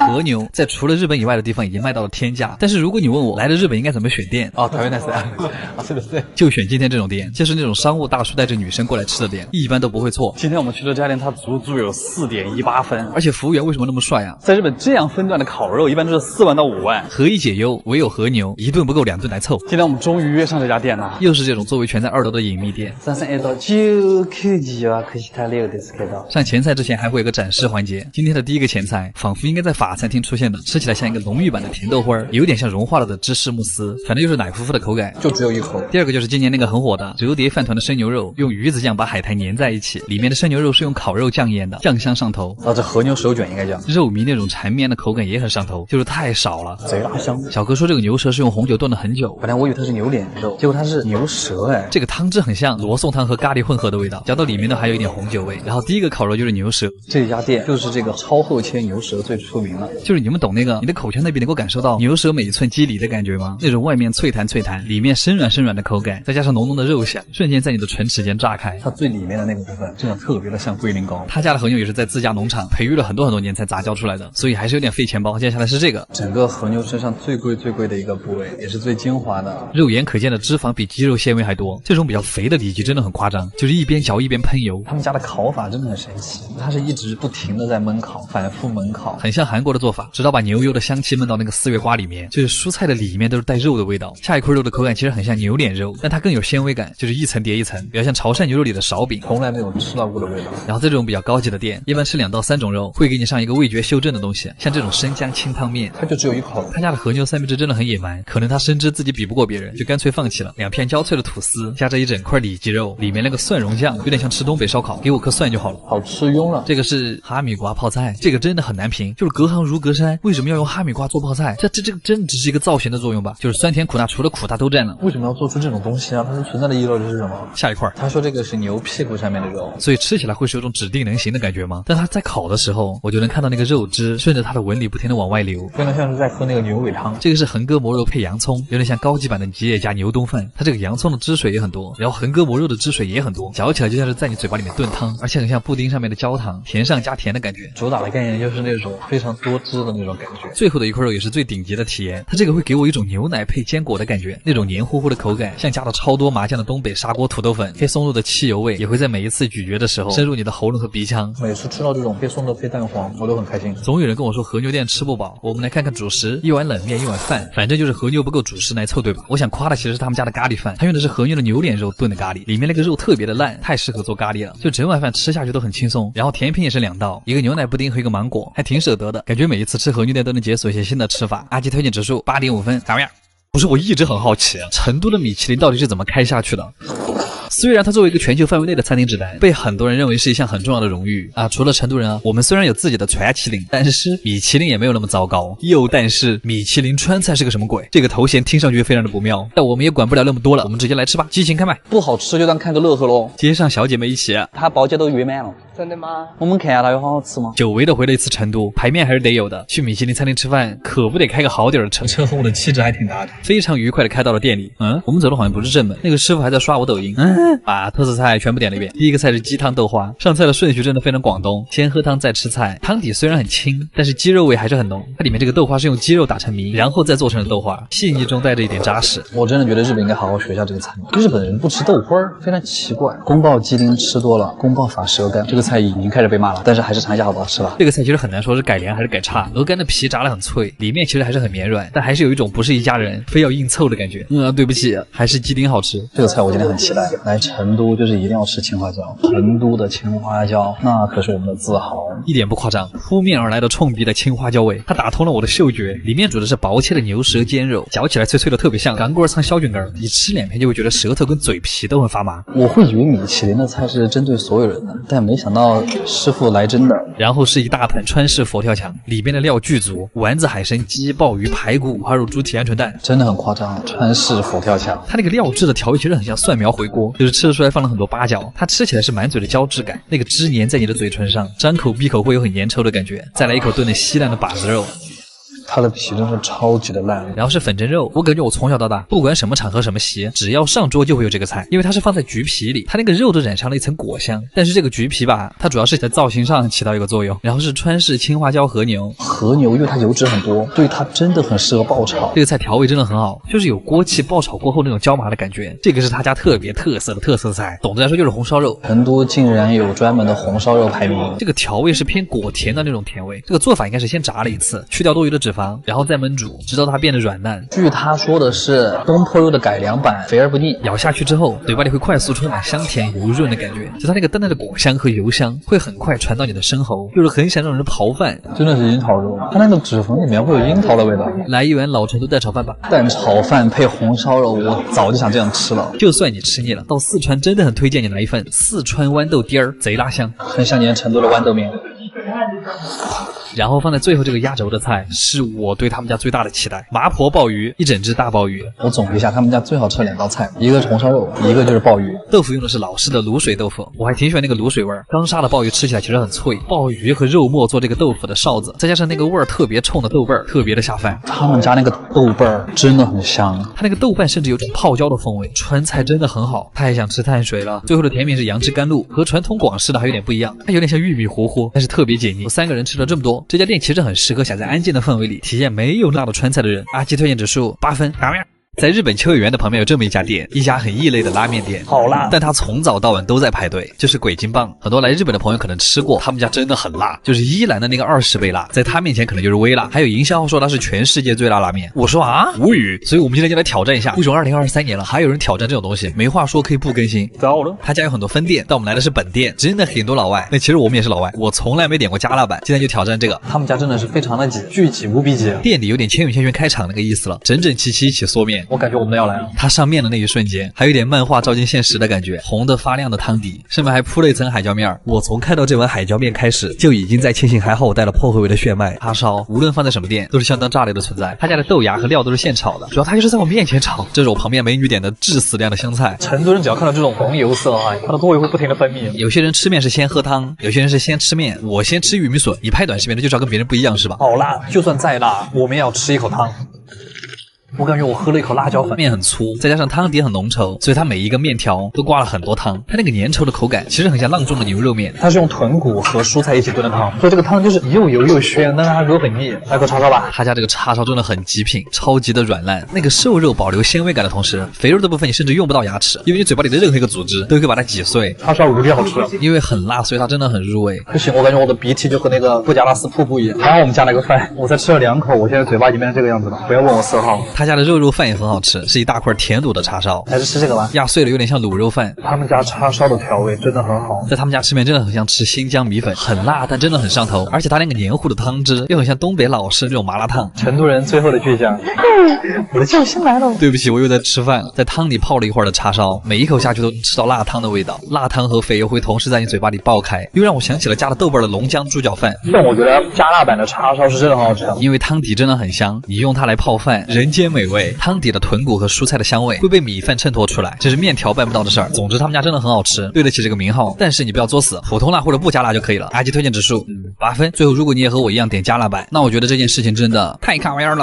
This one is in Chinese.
和牛在除了日本以外的地方已经卖到了天价，但是如果你问我来了日本应该怎么选店啊，台湾那啊，是的对，就选今天这种店，就是那种商务大叔带着女生过来吃的店，一般都不会错。今天我们去的这家店，它足足有4.18分，而且服务员为什么那么帅啊？在日本这样分段的烤肉一般都是4万到5万，何以解忧，唯有和牛，一顿不够2顿来凑。今天我们终于约上这家店了，又是这种座位全在2楼的隐秘店。上前菜之前还会有个展示环节，今天的第一个前菜仿佛应该在法餐厅出现的，吃起来像一个浓郁版的甜豆花，有点像融化了的芝士慕斯，反正就是奶乎乎的口感，就只有一口。第二个就是今年那个很火的折叠饭团的生牛肉，用鱼子酱把海苔粘在一起，里面的生牛肉是用烤肉酱腌的，酱香上头。这和牛手卷应该这样，肉糜那种缠绵的口感也很上头，就是太少了，贼辣香。小哥说这个牛舌是用红酒炖了很久，本来我以为它是牛脸肉，结果它是牛舌哎。这个汤汁很像罗宋汤和咖喱混合的味道，嚼到里面的还有一点红酒味。然后第一个烤肉就是牛舌，这家店就是这个超厚切牛舌最出名了，就是你们懂那个，你的口腔那边能够感受到牛舌每一寸肌理的感觉吗？那种外面脆弹脆弹，里面生软生软的口感，再加上浓浓的肉香，瞬间在你的唇齿间炸开。它最里面的那个部分真的特别的像龟苓膏。他家的和牛也是在自家农场培育了很多年才杂交出来的，所以还是有点费钱包。接下来是这个，整个和牛身上最贵的一个部位，也是最精华的，肉眼可见的脂肪比肌肉纤维还多，这种比较肥的里脊真的很夸张，就是一边嚼一边喷油。他们家的烤法真的很神奇，它是一直不停的在焖烤，反复焖烤，很像韩国的做法，直到把牛油的香气焖到那个4月瓜里面，就是蔬菜的里面都是带肉的味道。下一块肉的口感其实很像牛脸肉，但它更有纤维感，就是一层叠一层，比较像潮汕牛肉里的勺饼，从来没有吃到过的味道。然后在这种比较高级的店，一般吃2到3种肉，会给你上一个味觉修正的东西，像这种生姜清汤面，它就只有一口。他家的和牛三明治真的很野蛮，可能他深知自己比不过别人，就干脆放弃了。2片焦脆的吐司，夹着一整块里脊肉，里面那个蒜蓉酱有点像吃东北烧烤，给我颗蒜就好了，好吃晕了。这个是哈密瓜泡菜，这个真的很难评，就是隔行如隔山。为什么要用哈密瓜做泡菜？这个真只是一个造型的作用吧？就是酸甜苦辣，除了苦它都占了。为什么要做出这种东西啊？它是存在的意义到底是什么？下一块，他说这个是牛屁股上面的肉，所以吃起来会是有种指定能行的感觉吗？但它在烤的时候，我就能看到那个肉汁顺着它的纹理不停的往外流，真的像是在喝那个牛尾汤。这个是横膈膜肉配洋葱，有点像高级版的吉野家牛冬饭。它这个洋葱的汁水也很多，然后横膈膜肉的汁水也很多，嚼起来就像是在你嘴巴里面炖汤，而且很像布丁上面的焦糖，甜上加甜的感觉。主打的概念就是那种非常多汁的那种感觉。最后的一块肉也是最顶级的体验，它这个会给我一种牛奶配坚果的感觉，那种黏糊糊的口感，像加了超多麻酱的东北砂锅土豆粉，配松露的汽油味也会在每一次咀嚼的时候深入你的喉咙和鼻腔。每次吃到这种配松露配蛋黄，我都很开心。总有人跟我说和牛店吃不饱，我们来看看主食，一碗冷面，一碗饭，反正就是和牛不够，主食来凑，对吧？我想夸的其实是他们家的咖喱饭，他用的是和牛的牛脸肉炖的咖喱，里面那个肉特别的烂，太适合做咖喱了，就整碗饭吃下去都很轻松。然后甜品也是2道，一个牛奶布丁和一个芒果，还挺舍得的，感觉每一次吃和牛店都能解锁一些新的吃法。阿基推荐指数8.5分，怎么样？不是，我一直很好奇，成都的米其林到底是怎么开下去的？虽然它作为一个全球范围内的餐厅指南，被很多人认为是一项很重要的荣誉啊。除了成都人啊，我们虽然有自己的全麒麟，但是米其林也没有那么糟糕。但是米其林川菜是个什么鬼？这个头衔听上去非常的不妙，但我们也管不了那么多了，我们直接来吃吧，激情开卖。不好吃就当看个乐呵喽。街上小姐妹一起，他包间都约满了。真的吗？我们看下它有好好吃吗？久违的回了一次成都，排面还是得有的。去米其林餐厅吃饭，可不得开个好点的车。车和我的气质还挺大的。非常愉快的开到了店里。我们走的好像不是正门，那个师傅还在刷我抖音。把特色菜全部点了一遍。第一个菜是鸡汤豆花，上菜的顺序真的非常广东，先喝汤再吃菜。汤底虽然很清，但是鸡肉味还是很浓。它里面这个豆花是用鸡肉打成泥，然后再做成了豆花，细腻中带着一点扎实。我真的觉得日本应该好好学一下这个菜。日本人不吃豆花非常奇怪。宫爆鸡丁吃多了，宫爆法蛇干，这个菜已经开始被骂了，但是还是尝一下好不好吃吧。这个菜其实很难说是改良还是改差。鹅肝的皮炸得很脆，里面其实还是很绵软，但还是有一种不是一家人非要硬凑的感觉。对不起，还是鸡丁好吃。这个菜我今天很期待，来成都就是一定要吃青花椒。成都的青花椒那可是我们的自豪，一点不夸张。扑面而来的冲鼻的青花椒味，它打通了我的嗅觉。里面煮的是薄切的牛舌尖肉，嚼起来脆脆的，特别像干锅藏小卷干，你吃2片就会觉得舌头跟嘴皮都很发麻。我会以为米其林的菜是针对所有人的，但没想到师傅来真的。然后是一大盆川式佛跳墙，里边的料巨足，丸子、海参、鸡、鲍鱼、排骨、五花肉、猪蹄、鹌鹑蛋，真的很夸张。川式佛跳墙，它那个料质的调味其实很像蒜苗回锅，就是吃得出来放了很多八角。它吃起来是满嘴的胶质感，那个汁粘在你的嘴唇上，张口闭口会有很粘稠的感觉。再来一口炖的稀烂的把子肉。它的皮真是超级的烂。然后是粉蒸肉，我感觉我从小到大，不管什么场合什么席，只要上桌就会有这个菜，因为它是放在橘皮里，它那个肉都染上了一层果香。但是这个橘皮吧，它主要是在造型上起到一个作用。然后是川式青花椒和牛，和牛因为它油脂很多，对它真的很适合爆炒。这个菜调味真的很好，就是有锅气爆炒过后那种椒麻的感觉。这个是他家特别特色菜，总的来说就是红烧肉。成都竟然有专门的红烧肉排名，这个调味是偏果甜的那种甜味。这个做法应该是先炸了一次，去掉多余的脂肪，然后再焖煮，直到它变得软烂。据他说的是东坡肉的改良版，肥而不腻。咬下去之后，嘴巴里会快速充满香甜油润的感觉，就它那个淡淡的果香和油香会很快传到你的身喉，就是很想让人刨饭。真的是樱桃肉，它那个脂肪里面会有樱桃的味道。来一碗老成都蛋炒饭吧，蛋炒饭配红烧肉，我早就想这样吃了。就算你吃腻了，到四川真的很推荐你来一份四川豌豆丁儿，贼辣香，很想念成都的豌豆面。然后放在最后这个压轴的菜，是我对他们家最大的期待，麻婆鲍鱼，一整只大鲍鱼。我总结一下，他们家最好吃的2道菜，一个是红烧肉，一个就是鲍鱼。豆腐用的是老式的卤水豆腐，我还挺喜欢那个卤水味儿。刚杀的鲍鱼吃起来其实很脆，鲍鱼和肉末做这个豆腐的臊子，再加上那个味儿特别冲的豆瓣儿，特别的下饭。他们家那个豆瓣儿真的很香，它那个豆瓣甚至有种泡椒的风味，川菜真的很好。太想吃碳水了。最后的甜品是杨枝甘露，和传统广式的还有点不一样，它有点像玉米糊糊，但是特别解腻。我3个人吃了这么多，这家店其实很适合想在安静的氛围里体验没有辣的川菜的人。阿基推荐指数8分。在日本秋叶原的旁边有这么一家店，一家很异类的拉面店，好辣，但它从早到晚都在排队，就是鬼金棒。很多来日本的朋友可能吃过，他们家真的很辣，就是伊兰的那个20倍辣，在他面前可能就是微辣。还有营销号说它是全世界最辣拉面，我说啊，无语。所以我们今天就来挑战一下，为什么2023年了还有人挑战这种东西？没话说，可以不更新。糟了，他家有很多分店，但我们来的是本店，真的很多老外。那其实我们也是老外，我从来没点过加辣版，今天就挑战这个。他们家真的是非常的挤，巨挤无比挤，店里有点千与千寻开场那个意思了，整整齐齐一起缩面。我感觉我们都要来了。它上面的那一瞬间，还有点漫画照进现实的感觉，红的发亮的汤底，上面还铺了一层海椒面。我从看到这碗海椒面开始，就已经在庆幸还好我带了破后尾的血脉。叉烧无论放在什么店，都是相当炸裂的存在。他家的豆芽和料都是现炒的，主要他就是在我面前炒。这是我旁边美女点的致死量的香菜。成都人只要看到这种红油色啊，他的唾液会不停的分泌。有些人吃面是先喝汤，有些人是先吃面。我先吃玉米笋，你拍短视频的就知道跟别人不一样是吧？好辣，就算再辣，我们也要吃一口汤。我感觉我喝了一口辣椒粉，面很粗，再加上汤底很浓稠，所以它每一个面条都挂了很多汤。它那个粘稠的口感其实很像阆中的牛肉面。它是用豚骨和蔬菜一起炖的汤，所以这个汤就是又油又鲜，但是它肉很腻。来口叉烧吧，他家这个叉烧真的很极品，超级的软烂。那个瘦肉保留鲜味感的同时，肥肉的部分你甚至用不到牙齿，因为你嘴巴里的任何一个组织都可以把它挤碎。叉烧无敌好吃，因为很辣，所以它真的很入味。不行，我感觉我的鼻涕就和那个布加拉斯瀑布一样。刚刚我们加了个饭，我才吃了2口，我现在嘴巴已经变成这个样子了。不要问我色号。他家的肉饭也很好吃，是一大块甜卤的叉烧，还是吃这个吧，压碎了有点像卤肉饭。他们家叉烧的调味真的很好，在他们家吃面真的很像吃新疆米粉，很辣但真的很上头，而且它那个黏糊的汤汁又很像东北老式这种麻辣烫。成都人最后的倔强，我的救星来了。对不起，我又在吃饭了。在汤里泡了一会儿的叉烧，每一口下去都能吃到辣汤的味道，辣汤和肥油会同时在你嘴巴里爆开，又让我想起了加了豆瓣的龙江猪脚饭。但我觉得加辣版的叉烧是真的很好吃，因为汤底真的很香，你用它来泡饭，人间美味。汤底的豚骨和蔬菜的香味会被米饭衬托出来，这是面条办不到的事儿。总之他们家真的很好吃，对得起这个名号。但是你不要作死，普通辣或者不加辣就可以了。阿基推荐指数8分。最后如果你也和我一样点加辣版，那我觉得这件事情真的太卡玩意儿了。